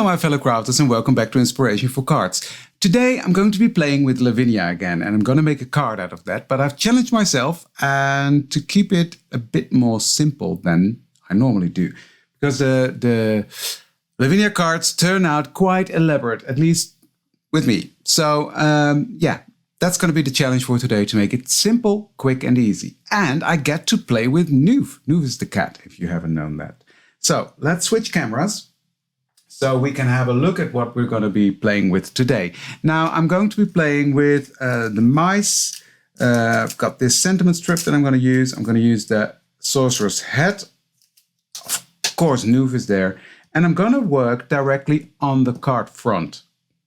Hello my fellow crafters and welcome back to Inspiration for Cards. Today I'm going to be playing with Lavinia again and I'm going to make a card out of that, but I've challenged myself and to keep it a bit more simple than I normally do. Because the Lavinia cards turn out quite elaborate, at least with me. So yeah, that's going to be the challenge for today, to make it simple, quick and easy. And I get to play with Noof. Noof is the cat, if you haven't known that. So let's switch cameras, so we can have a look at what we're going to be playing with today. Now, I'm going to be playing with the mice. I've got this sentiment strip that I'm going to use. I'm going to use the sorcerer's head. Of course, Noof is there. And I'm going to work directly on the card front.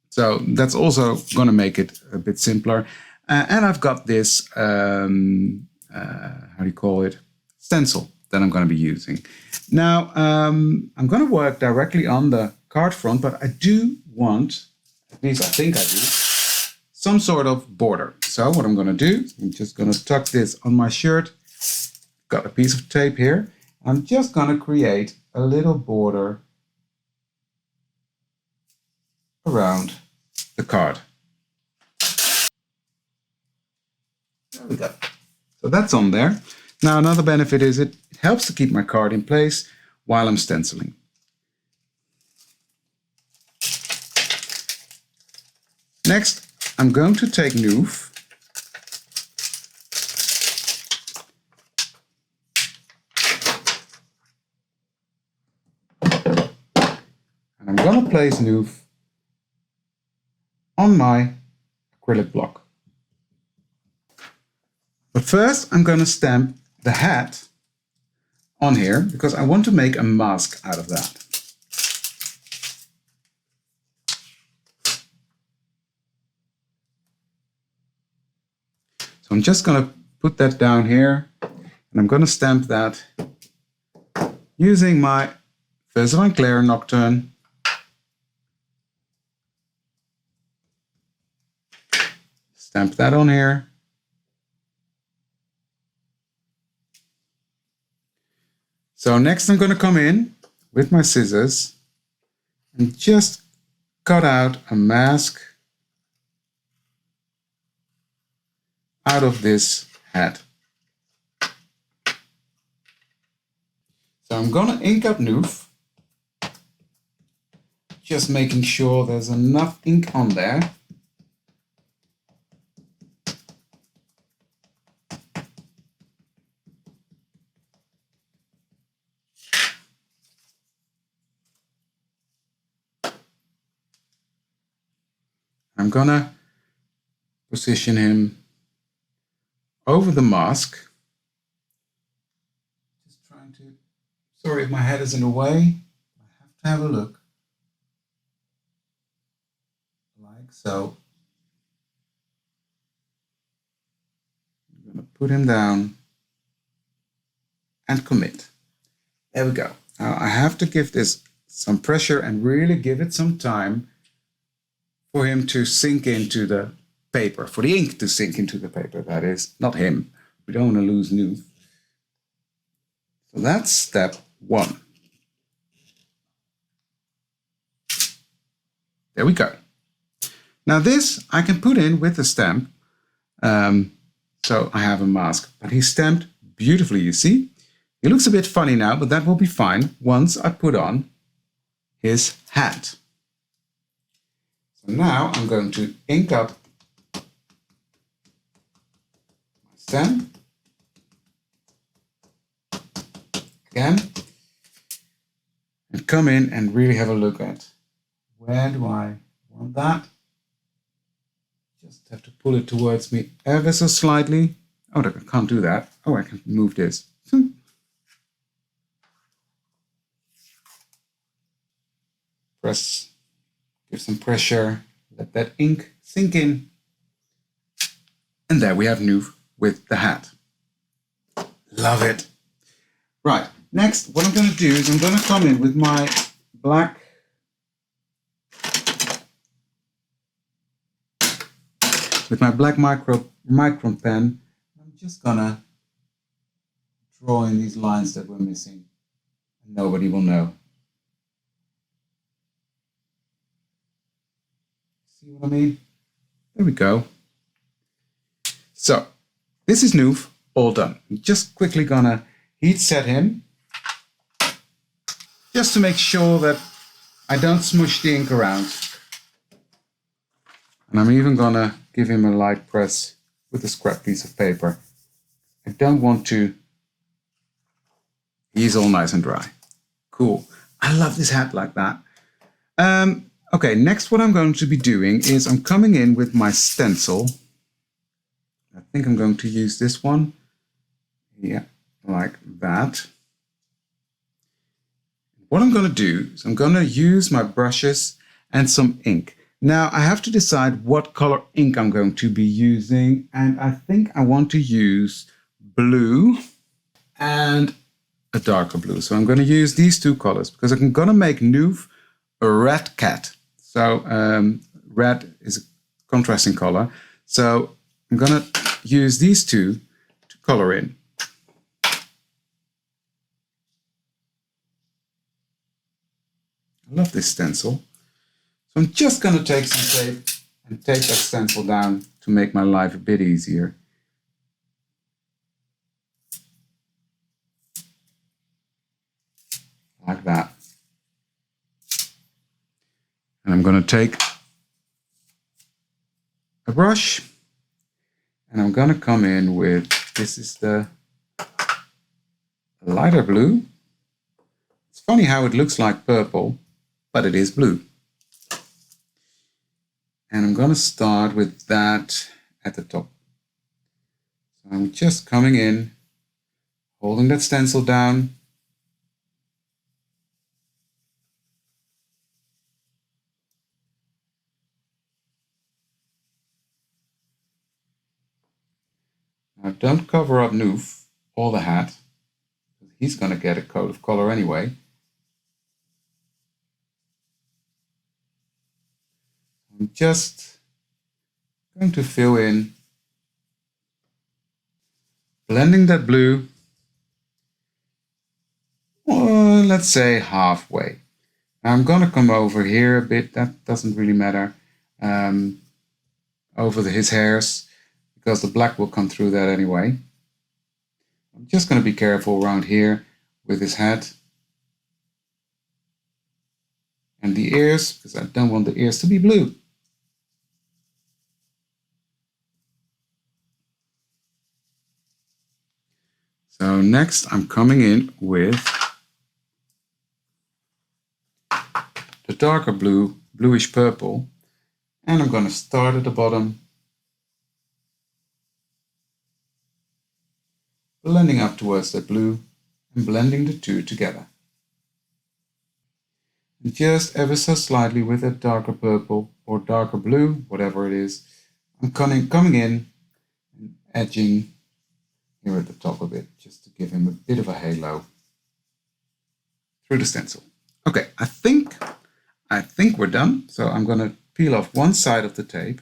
So that's also going to make it a bit simpler. And I've got this, how do you call it? Stencil that I'm going to be using. Now, I'm going to work directly on the card front, but I do want, at least I think I do, some sort of border. So what I'm going to do, I'm just going to tuck this on my shirt. Got a piece of tape here. I'm just going to create a little border around the card. There we go. So that's on there. Now another benefit is it helps to keep my card in place while I'm stenciling. Next, I'm going to take Noof and I'm going to place Noof on my acrylic block. But first, I'm going to stamp the hat on here because I want to make a mask out of that. So I'm just going to put that down here and I'm going to stamp that using my Stenciling Clair Nocturne. Stamp that on here. So next I'm going to come in with my scissors and just cut out a mask out of this hat. So I'm going to ink up Noof, just making sure there's enough ink on there. I'm gonna position him over the mask. Just trying to, sorry if my head is in the way. I have to have a look. Like so. I'm gonna put him down and commit. There we go. Now I have to give this some pressure and really give it some time for him to sink into the paper, for the ink to sink into the paper, that is, not him. We don't want to lose Noof. So that's step one. There we go. Now this I can put in with the stamp. So I have a mask, but he's stamped beautifully, you see. He looks a bit funny now, but that will be fine once I put on his hat. So now I'm going to ink up my stamp again and come in and really have a look at where do I want that. Just have to pull it towards me ever so slightly. Oh, I can't do that. Oh, I can move this. Press. Give some pressure, let that ink sink in. And there we have Noof with the hat. Love it. Right, next what I'm going to do is I'm going to come in with my black micron pen. I'm just going to draw in these lines that we're missing. Nobody will know. See what I mean? There we go. So this is Noof, all done. I'm just quickly gonna heat set him just to make sure that I don't smush the ink around. And I'm even gonna give him a light press with a scrap piece of paper. I don't want to. He's all nice and dry. Cool. I love this hat like that. Okay, next what I'm going to be doing is I'm coming in with my stencil. I think I'm going to use this one. Yeah, like that. What I'm going to do is I'm going to use my brushes and some ink. Now I have to decide what color ink I'm going to be using, and I think I want to use blue and a darker blue. So I'm going to use these two colors because I'm going to make Noof a red cat. So red is a contrasting color. So I'm going to use these two to color in. I love this stencil. So I'm just going to take some tape and take that stencil down to make my life a bit easier. Like that. And I'm going to take a brush and I'm going to come in with, this is the lighter blue. It's funny how it looks like purple, but it is blue. And I'm going to start with that at the top. So I'm just coming in, holding that stencil down. Now don't cover up Noof or the hat. He's going to get a coat of color anyway. I'm just going to fill in, blending that blue, or let's say halfway. Now I'm going to come over here a bit, that doesn't really matter, over his hairs, because the black will come through that anyway. I'm just going to be careful around here with his head and the ears, because I don't want the ears to be blue. So next I'm coming in with the darker blue, bluish purple, and I'm going to start at the bottom, blending up towards the blue and blending the two together. And just ever so slightly with a darker purple or darker blue, whatever it is, I'm coming in and edging here at the top of it, just to give him a bit of a halo through the stencil. Okay, I think we're done. So I'm going to peel off one side of the tape.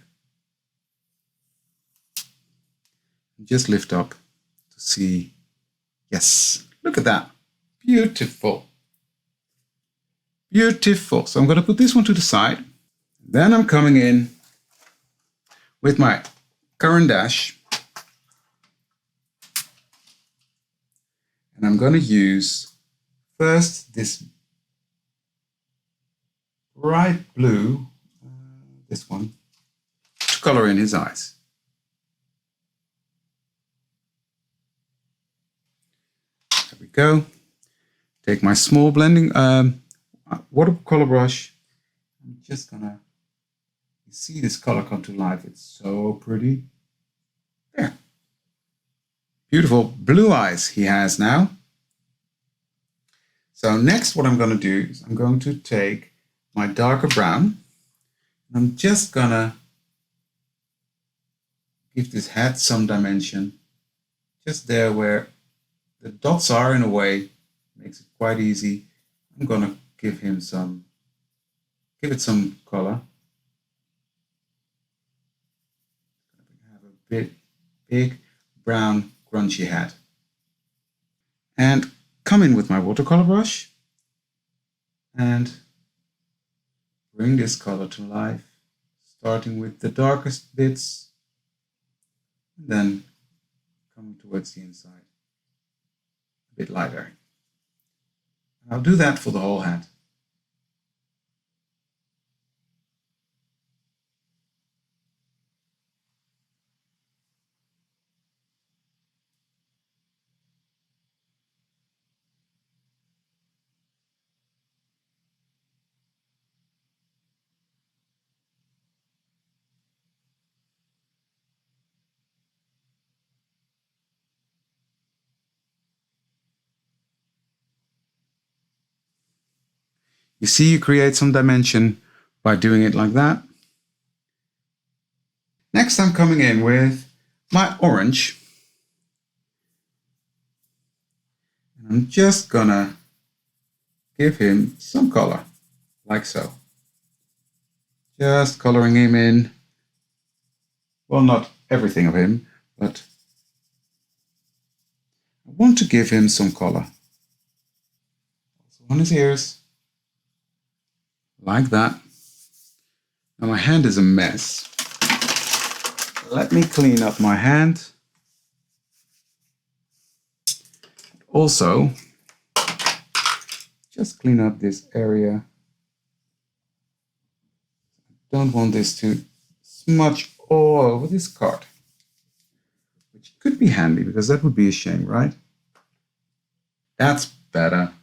Just lift up to see. Yes, look at that. Beautiful. Beautiful. So I'm going to put this one to the side. Then I'm coming in with my Caran d'Ache. And I'm going to use first this bright blue, this one, to color in his eyes. There we go. Take my small blending watercolor brush. I'm just gonna, you see this color come to life. It's so pretty. There. Beautiful blue eyes he has now. So next what I'm going to do is I'm going to take my darker brown and I'm just going to give this head some dimension. Just there where the dots are, in a way, makes it quite easy. I'm going to give it some color. Have a big brown grungy head. And come in with my watercolor brush and bring this color to life. starting with the darkest bits, and then coming towards the inside, a bit lighter. And I'll do that for the whole hat. You see, you create some dimension by doing it like that. Next, I'm coming in with my orange. And I'm just gonna give him some color, like so. Just coloring him in. Well, not everything of him, but I want to give him some color. Also on his ears, like that. Now my hand is a mess. Let me clean up my hand. Also, just clean up this area. Don't want this to smudge all over this card, which could be handy because that would be a shame, right? That's better.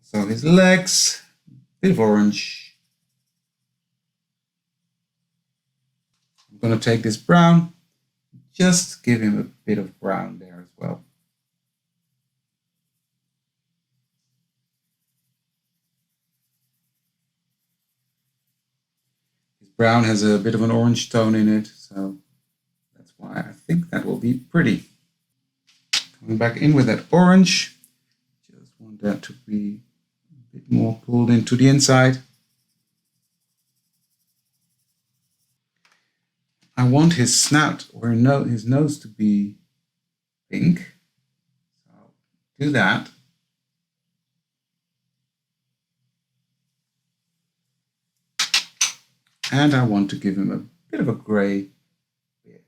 So his legs, bit of orange. I'm going to take this brown, just give him a bit of brown there as well. His brown has a bit of an orange tone in it, so that's why I think that will be pretty. Coming back in with that orange, just want that to be a bit more pulled into the inside. I want his snout or his nose to be pink. So I'll do that. And I want to give him a bit of a gray beard.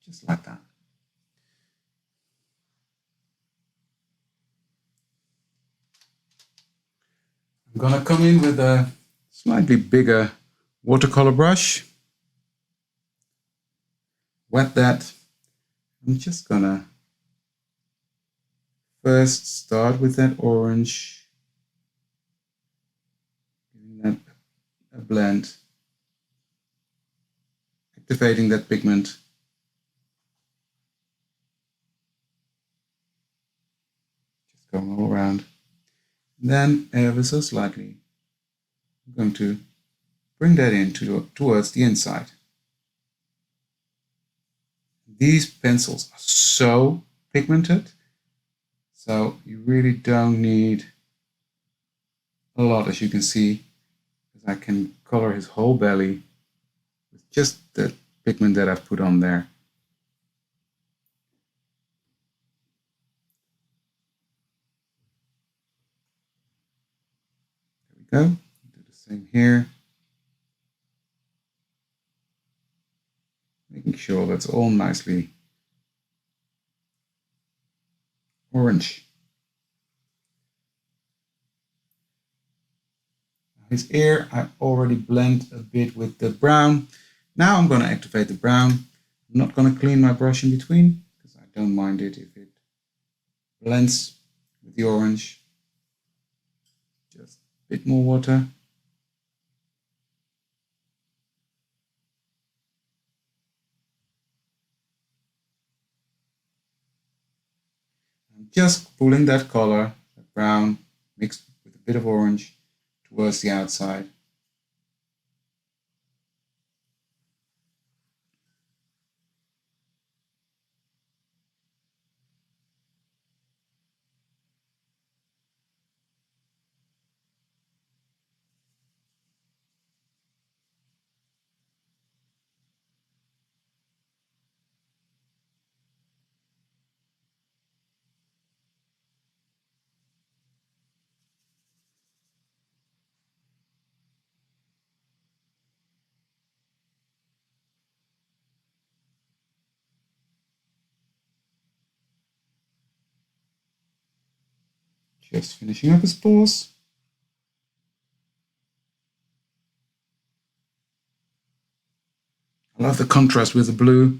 Just like that. I'm gonna come in with a slightly bigger watercolor brush. Wet that. I'm just gonna first start with that orange, giving that a blend, activating that pigment. Just going all around. And then ever so slightly, I'm going to bring that in towards the inside. These pencils are so pigmented, so you really don't need a lot, as you can see, because I can color his whole belly with just the pigment that I've put on there. There we go. Do the same here. Making sure that's all nicely orange. His ear, I already blend a bit with the brown. Now I'm going to activate the brown. I'm not going to clean my brush in between because I don't mind it if it blends with the orange. Just a bit more water. I'm just pulling that color, that brown, mixed with a bit of orange, towards the outside. Just finishing up his paws. I love the contrast with the blue.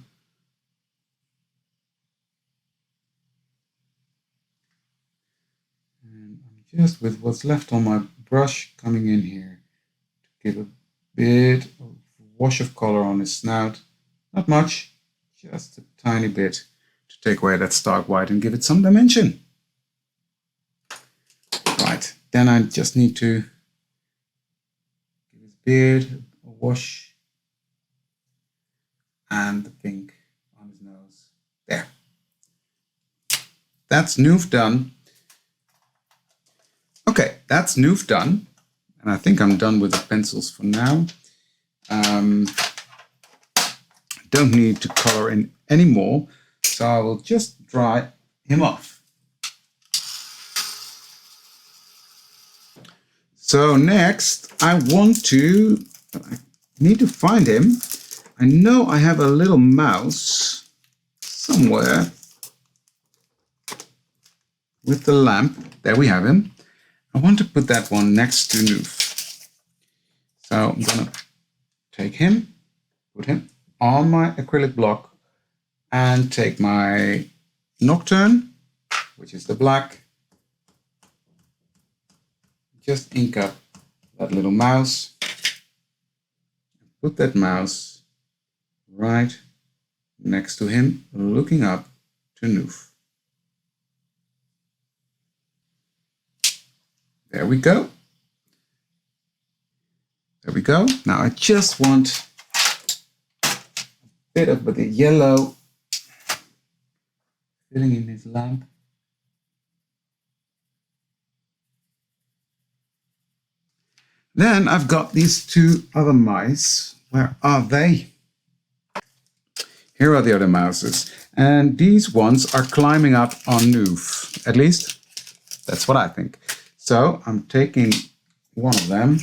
And I'm just with what's left on my brush coming in here to give a bit of wash of color on his snout. Not much, just a tiny bit to take away that stark white and give it some dimension. Right, then I just need to give his beard a wash and the pink on his nose. There. That's Noof done. Okay, that's Noof done. And I think I'm done with the pencils for now. Don't need to color in anymore, so I will just dry him off. So next, I need to find him. I know I have a little mouse somewhere with the lamp. There we have him. I want to put that one next to Noof. So I'm gonna take him, put him on my acrylic block, and take my Nocturne, which is the black, just ink up that little mouse, put that mouse right next to him, looking up to Noof. There we go. There we go. Now I just want a bit of the yellow filling in his lamp. Then I've got these two other mice. Where are they? Here are the other mouses. And these ones are climbing up on Noof. At least, that's what I think. So I'm taking one of them,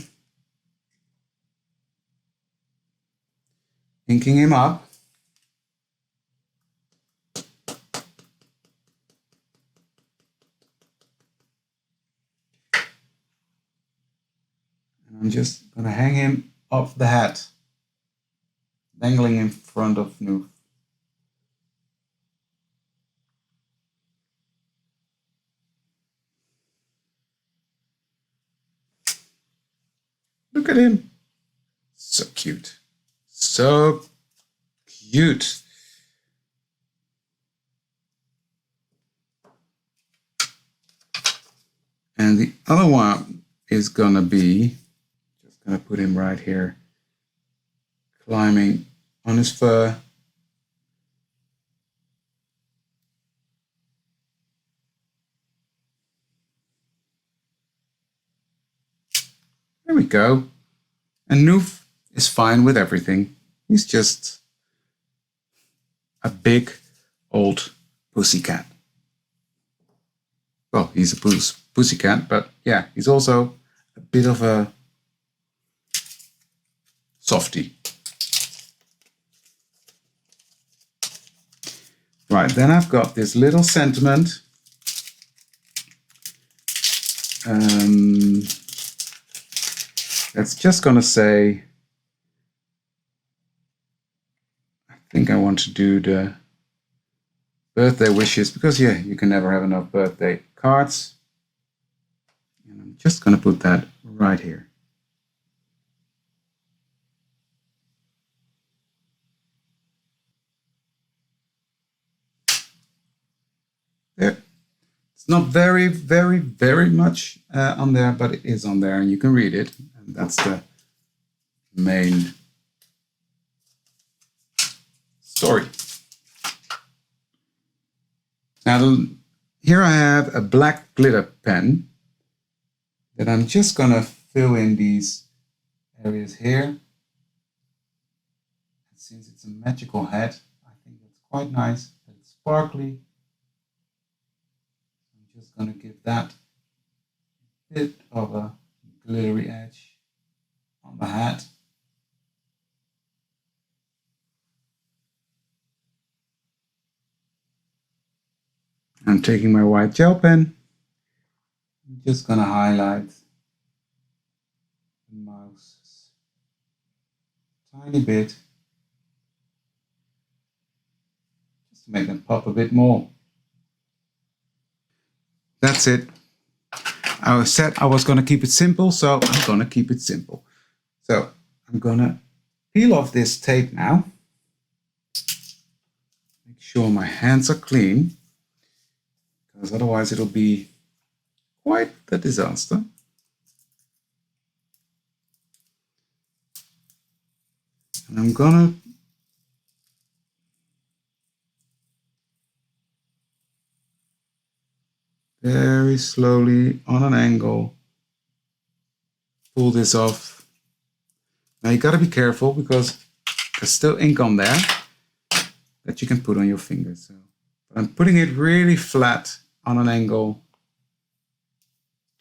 inking him up. And I'm just going to hang him off the hat, dangling in front of Noof. Look at him. So cute. So cute. And the other one is going to be, just going to put him right here, climbing on his fur. There we go. And Noof is fine with everything. He's just a big old pussycat. Well, he's a pussycat, but yeah, he's also a bit of a softie. Right, then I've got this little sentiment. That's just going to say, I think I want to do the birthday wishes, because yeah, you can never have enough birthday cards. And I'm just going to put that right here. There. It's not very, very, very much on there, but it is on there and you can read it. And that's the main story. Now, here I have a black glitter pen that I'm just going to fill in these areas here. And since it's a magical head, I think it's quite nice that it's sparkly. I'm just going to give that a bit of a glittery edge on the hat. I'm taking my white gel pen, I'm just gonna highlight the mouse a tiny bit, just to make them pop a bit more. That's it. I said I was gonna keep it simple, so I'm gonna keep it simple. So I'm gonna peel off this tape now. Make sure my hands are clean, because otherwise it'll be quite a disaster. And I'm gonna very slowly on an angle pull this off. Now you gotta be careful because there's still ink on there that you can put on your fingers. So I'm putting it really flat on an angle,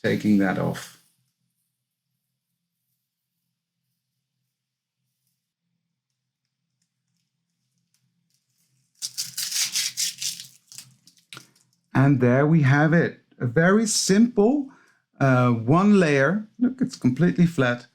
taking that off. And there we have it. A very simple one layer. Look, it's completely flat.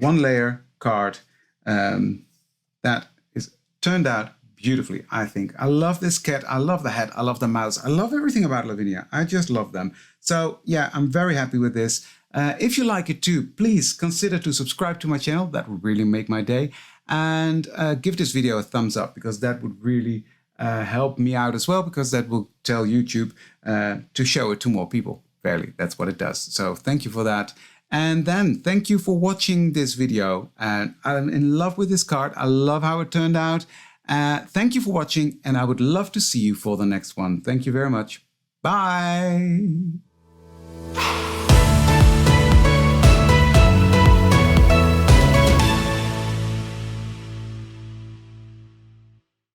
One layer card that is turned out beautifully, I think. I love this cat. I love the head. I love the mouse. I love everything about Lavinia. I just love them. So yeah, I'm very happy with this. If you like it too, please consider to subscribe to my channel. That would really make my day. And give this video a thumbs up, because that would really help me out as well, because that will tell YouTube to show it to more people. Fairly, that's what it does. So thank you for that. And then thank you for watching this video. And I'm in love with this card. I love how it turned out. Thank you for watching, and I would love to see you for the next one. Thank you very much. Bye.